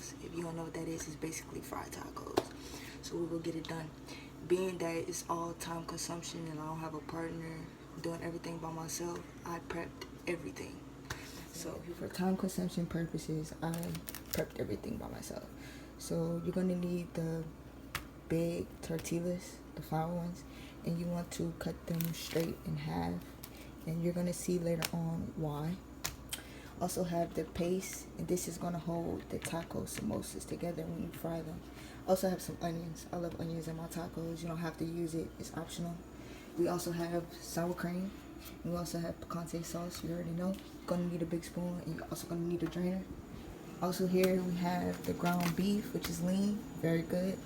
Samosas. If you don't know what that is, it's basically fried tacos. So we will get it done. Being that it's all time consumption and I don't have a partner doing everything by myself, I prepped everything. So for time consumption purposes, I prepped everything by myself. So you're gonna need the big tortillas, the flour ones, and you want to cut them straight in half. And you're gonna see later on why. Also have the paste, and this is gonna hold the taco samosas together when you fry them. Also have some onions. I love onions in my tacos. You don't have to use it, it's optional. We also have sour cream. And we also have picante sauce, you already know. You're gonna need a big spoon, and you're also gonna need a drainer. Also here we have the ground beef, which is lean, very good.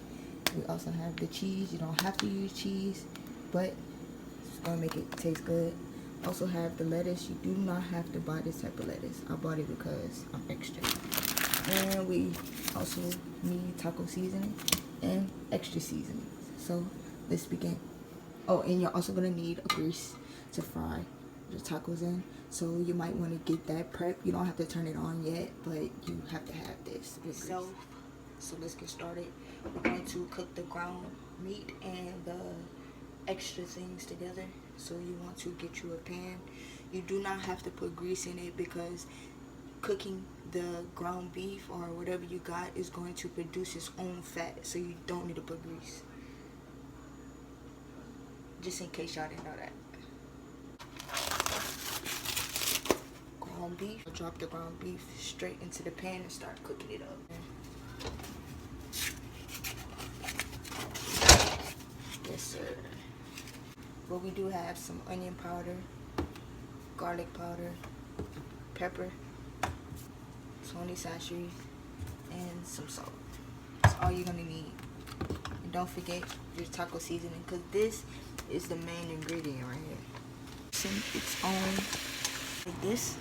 We also have the cheese. You don't have to use cheese, but it's gonna make it taste good. Also have the lettuce. You do not have to buy this type of lettuce. I bought it because I'm extra. And we also need taco seasoning and extra seasoning. So let's begin. Oh, and you're also gonna need a grease to fry the tacos in. So you might want to get that prep. You don't have to turn it on yet, but you have to have this itself. So let's get started. We're going to cook the ground meat and the extra things together. So you want to get you a pan. You do not have to put grease in it because cooking the ground beef or whatever you got is going to produce its own fat. So you don't need to put grease. Just in case y'all didn't know that. Ground beef. I'll drop the ground beef straight into the pan and start cooking it up. Yes, sir. But we do have some onion powder, garlic powder, pepper, 20 sachets, and some salt. That's all you're gonna need. And don't forget your taco seasoning, because this is the main ingredient right here. It's on like this.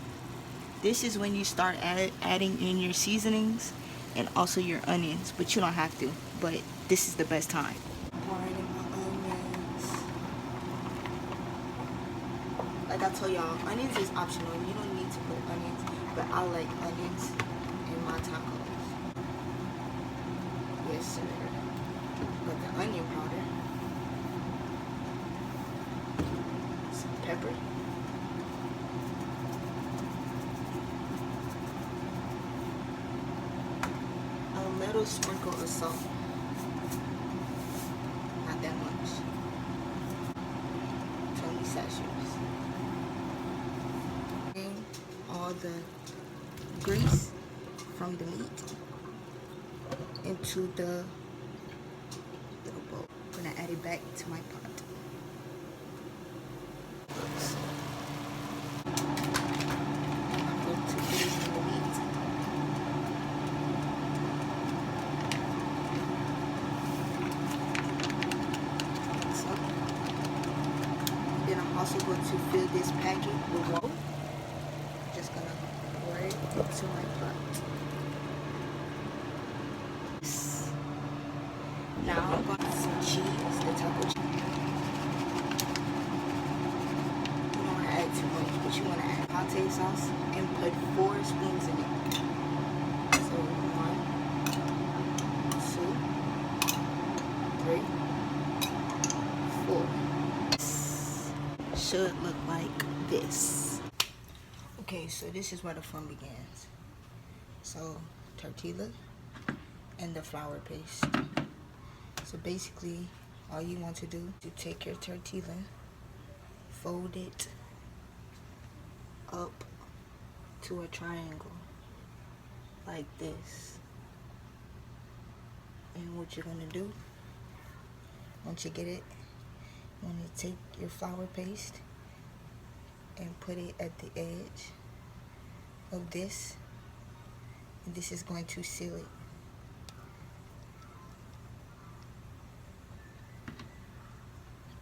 This is when you start adding in your seasonings and also your onions, but you don't have to. But this is the best time. Like I told y'all, onions is optional. You don't need to put onions, but I like onions in my tacos. Yes, sir. But the onion powder, some pepper, a little sprinkle of salt. Not that much. 20 sachets. All the grease from the meat into the little bowl. I'm gonna add it back to my pot. I'm going to put it in the meat. So, then I'm also going to fill this packet with water. Just gonna pour it into my pot. Now I'm going to some cheese, the taco cheese. You don't want to add too much, but you want to add pate sauce and put 4 spoons in it. So 1, 2, 3, 4. Should look like this. Okay, so this is where the fun begins. So, tortilla and the flour paste. So basically, all you want to do is to take your tortilla, fold it up to a triangle, like this. And what you're gonna do, once you get it, you want to take your flour paste and put it at the edge of this, and this is going to seal it.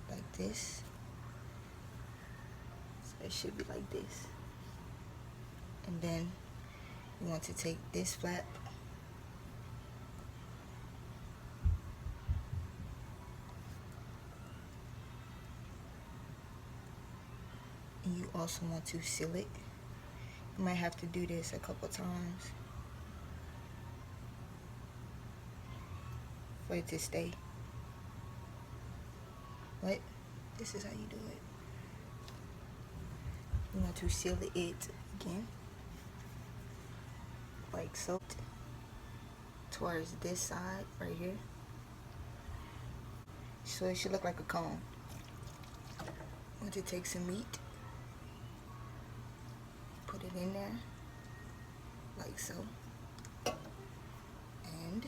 Like this. So it should be like this. And then you want to take this flap and you also want to seal it. You might have to do this a couple times. for it to stay. What? This is how you do it. You want to seal it again, like so, towards this side right here. So it should look like a cone. Want to take some meat, put it in there, like so. And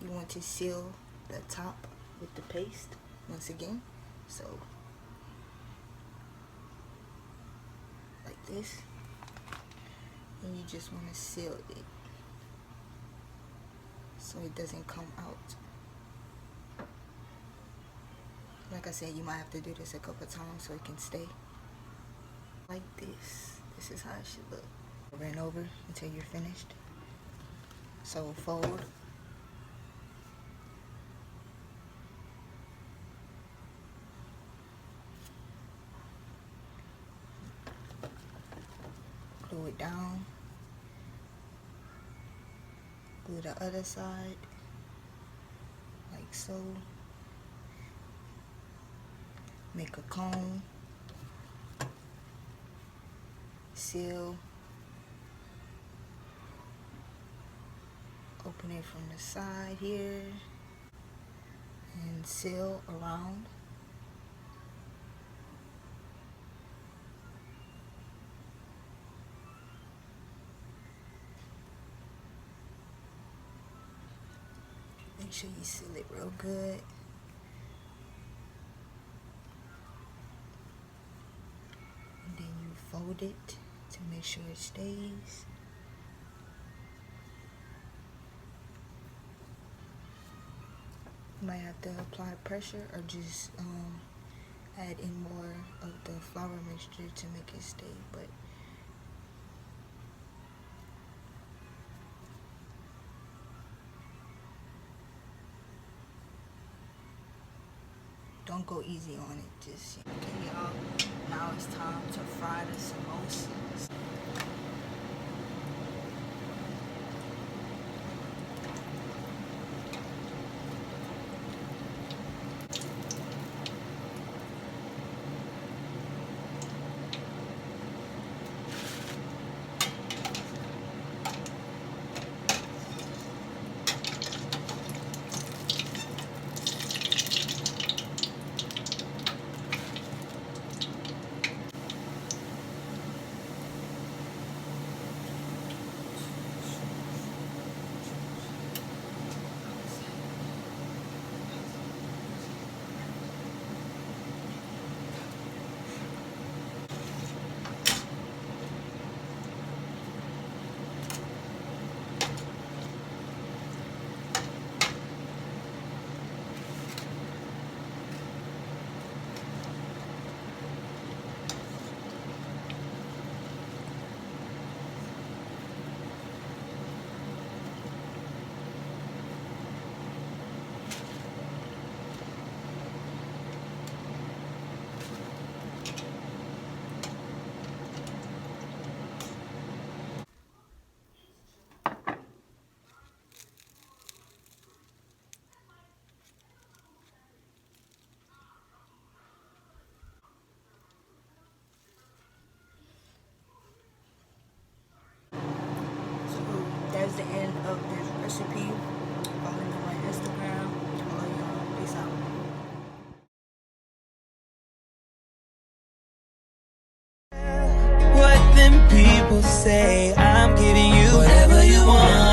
you want to seal the top with the paste once again. So like this. And you just want to seal it so it doesn't come out. Like I said, you might have to do this a couple times so it can stay. Like this. This is how it should look. Over and over until you're finished. So fold. Glue it down. Glue the other side. Like so. Make a cone. Seal. Open it from the side here. And seal around. Make sure you seal it real good. And then you fold it to make sure it stays. You might have to apply pressure or just add in more of the flour mixture to make it stay, but don't go easy on it. Just okay, y'all. Now it's time to fry the samosas. That's the end of this recipe. Follow me on my Instagram. Follow y'all. Peace out. What them people say, I'm giving you whatever you want.